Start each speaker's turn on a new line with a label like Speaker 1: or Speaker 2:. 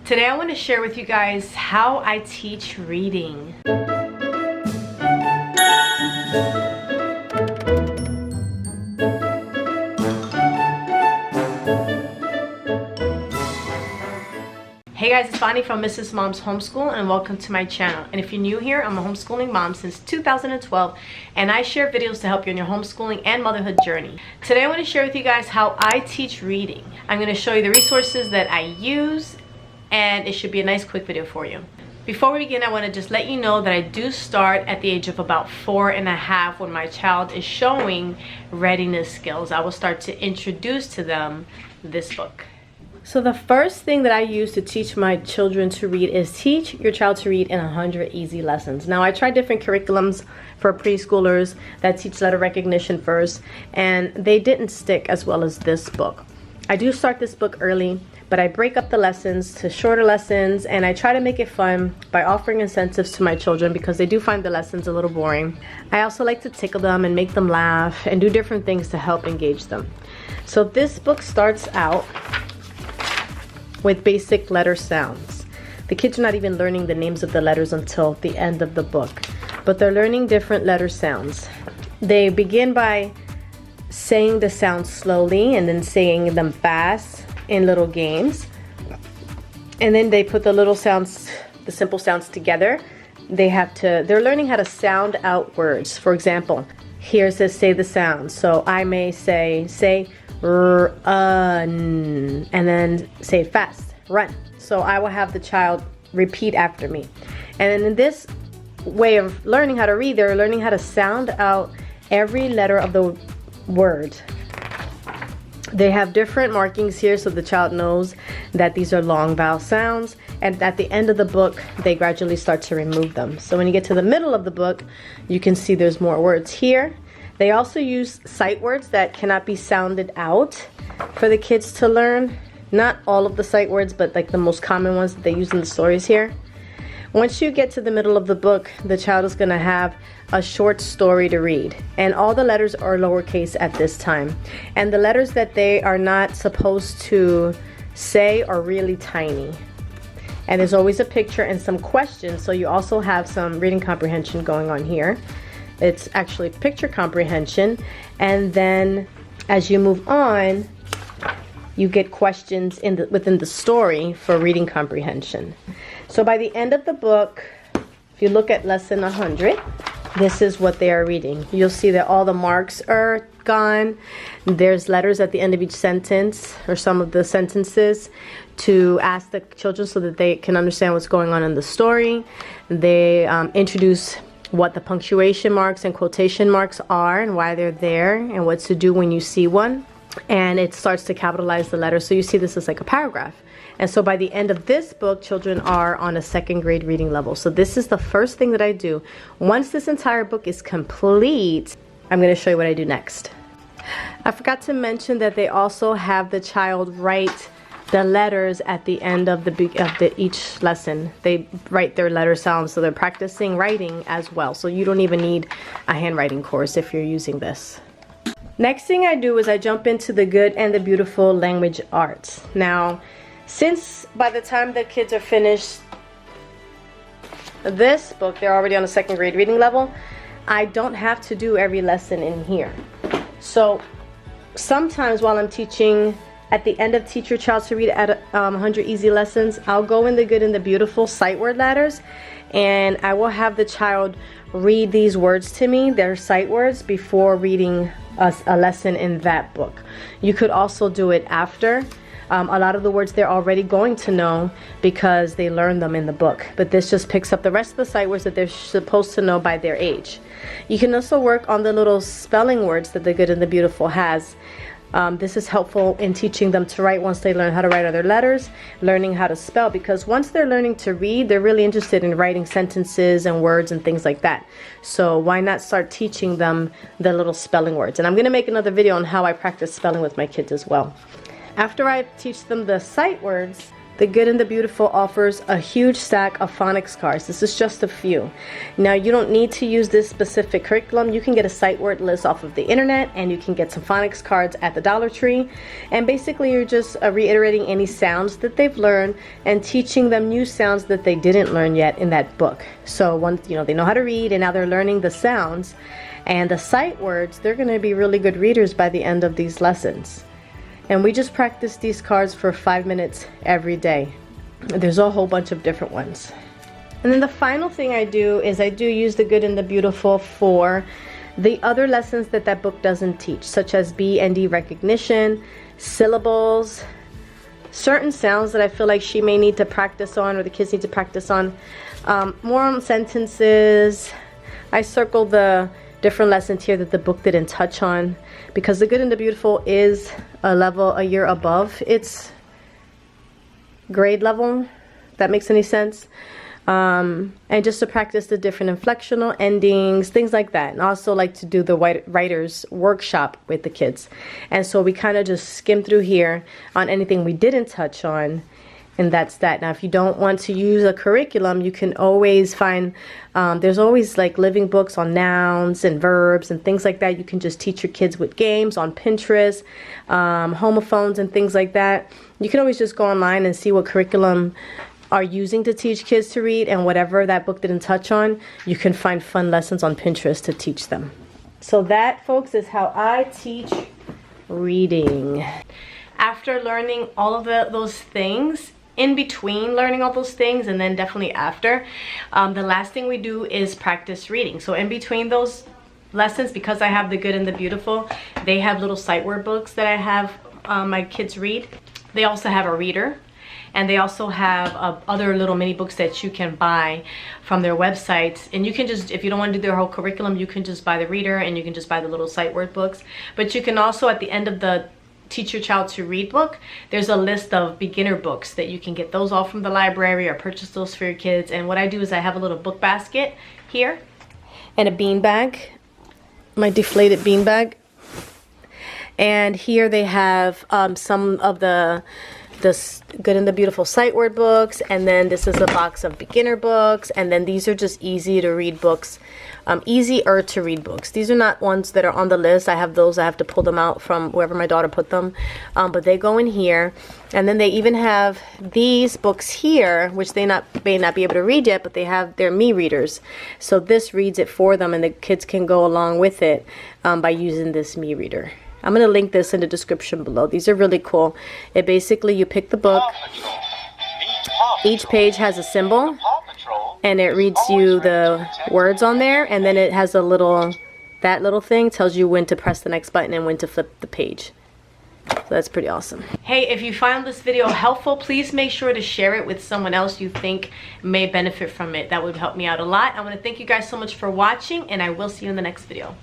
Speaker 1: Today I want to share with you guys how I teach reading. Hey guys, it's Bonnie from Mrs. Mom's Homeschool and welcome to my channel. And if you're new here, I'm a homeschooling mom since 2012 and I share videos to help you on your homeschooling and motherhood journey. Today I want to share with you guys how I teach reading. I'm going to show you the resources that I use and it should be a nice quick video for you. Before we begin, I want to just let you know that I do start at the age of about 4.5 when my child is showing readiness skills. I will start to introduce to them this book. So the first thing that I use to teach my children to read is teach your child to read in 100 easy lessons. Now I tried different curriculums for preschoolers that teach letter recognition first, and they didn't stick as well as this book. I do start this book early, but I break up the lessons to shorter lessons, and I try to make it fun by offering incentives to my children because they do find the lessons a little boring. I also like to tickle them and make them laugh and do different things to help engage them. So this book starts out with basic letter sounds. The kids are not even learning the names of the letters until the end of the book, but they're learning different letter sounds. They begin by saying the sounds slowly and then saying them fast in little games. And then they put the little sounds, the simple sounds together. They're learning how to sound out words. For example, here it says say the sounds. So I may say run, and then say it fast, run. So I will have the child repeat after me. And then in this way of learning how to read, they're learning how to sound out every letter of the word. They have different markings here so the child knows that these are long vowel sounds, and at the end of the book they gradually start to remove them. So when you get to the middle of the book, you can see there's more words here. They also use sight words that cannot be sounded out for the kids to learn. Not all of the sight words, but like the most common ones that they use in the stories here. Once you get to the middle of the book, the child is going to have a short story to read. And all the letters are lowercase at this time. And the letters that they are not supposed to say are really tiny. And there's always a picture and some questions, so you also have some reading comprehension going on here. It's actually picture comprehension, and then as you move on, you get questions within the story for reading comprehension. So by the end of the book, if you look at lesson 100, this is what they are reading. You'll see that all the marks are gone. There's letters at the end of each sentence or some of the sentences to ask the children so that they can understand what's going on in the story. They introduce what the punctuation marks and quotation marks are and why they're there and what to do when you see one. And it starts to capitalize the letters, so you see this is like a paragraph. And so by the end of this book, children are on a 2nd grade reading level. So this is the first thing that I do. Once this entire book is complete, I'm going to show you what I do next. I forgot to mention that they also have the child write the letters at the end of each lesson. They write their letter sounds, so they're practicing writing as well. So you don't even need a handwriting course if you're using this. Next thing I do is I jump into the good and the beautiful language arts. Now, since by the time the kids are finished this book, they're already on a 2nd grade reading level, I don't have to do every lesson in here. So sometimes while I'm teaching, at the end of Teach Your Child to Read at 100 Easy Lessons, I'll go in the good and the beautiful sight word ladders, and I will have the child read these words to me, their sight words, before reading a lesson in that book. You could also do it after. A lot of the words they're already going to know because they learned them in the book, but this just picks up the rest of the sight words that they're supposed to know by their age. You can also work on the little spelling words that the good and the beautiful has. This is helpful in teaching them to write once they learn how to write other letters, learning how to spell, because once they're learning to read, they're really interested in writing sentences and words and things like that. So why not start teaching them the little spelling words? And I'm going to make another video on how I practice spelling with my kids as well. After I teach them the sight words, The Good and the Beautiful offers a huge stack of phonics cards. This is just a few. Now, you don't need to use this specific curriculum. You can get a sight word list off of the internet, and you can get some phonics cards at the Dollar Tree. And basically, you're just reiterating any sounds that they've learned and teaching them new sounds that they didn't learn yet in that book. So once they know how to read, and now they're learning the sounds and the sight words, they're going to be really good readers by the end of these lessons. And we just practice these cards for 5 minutes every day. There's a whole bunch of different ones. And then the final thing I do is I do use the Good and the Beautiful for the other lessons that book doesn't teach, such as B and D recognition, syllables, certain sounds that I feel like she may need to practice on, or the kids need to practice on, more on sentences. I circle the different lessons here that the book didn't touch on, because the Good and the Beautiful is a year above its grade level, if that makes any sense. And just to practice the different inflectional endings, things like that. And also like to do the writer's workshop with the kids. And so we kind of just skim through here on anything we didn't touch on. And that's that. Now, if you don't want to use a curriculum, you can always find, there's always like living books on nouns and verbs and things like that. You can just teach your kids with games on Pinterest, homophones and things like that. You can always just go online and see what curriculum are using to teach kids to read, and whatever that book didn't touch on, you can find fun lessons on Pinterest to teach them. So that, folks, is how I teach reading. After learning all of those things, in between learning all those things, and then definitely after, the last thing we do is practice reading. So in between those lessons, because I have the Good and the Beautiful, they have little sight word books that I have my kids read. They also have a reader, and they also have other little mini books that you can buy from their websites. And you can just, if you don't want to do their whole curriculum, you can just buy the reader, and you can just buy the little sight word books. But you can also, at the end of the Teach Your Child to Read book, there's a list of beginner books that you can get those all from the library, or purchase those for your kids. And what I do is I have a little book basket here and a bean bag, my deflated bean bag. And here they have some of the Good and the Beautiful sight word books, and then this is a box of beginner books, and then these are just easy to read books, easier to read books. These are not ones that are on the list. I have those. I have to pull them out from wherever my daughter put them, but they go in here. And then they even have these books here, which they may not be able to read yet, but they're me readers. So this reads it for them, and the kids can go along with it by using this me reader. I'm going to link this in the description below. These are really cool. It basically, you pick the book. Each page has a symbol, and it reads you the words on there, and then it has that little thing tells you when to press the next button and when to flip the page. So that's pretty awesome. Hey, if you found this video helpful, please make sure to share it with someone else you think may benefit from it. That would help me out a lot. I want to thank you guys so much for watching, and I will see you in the next video.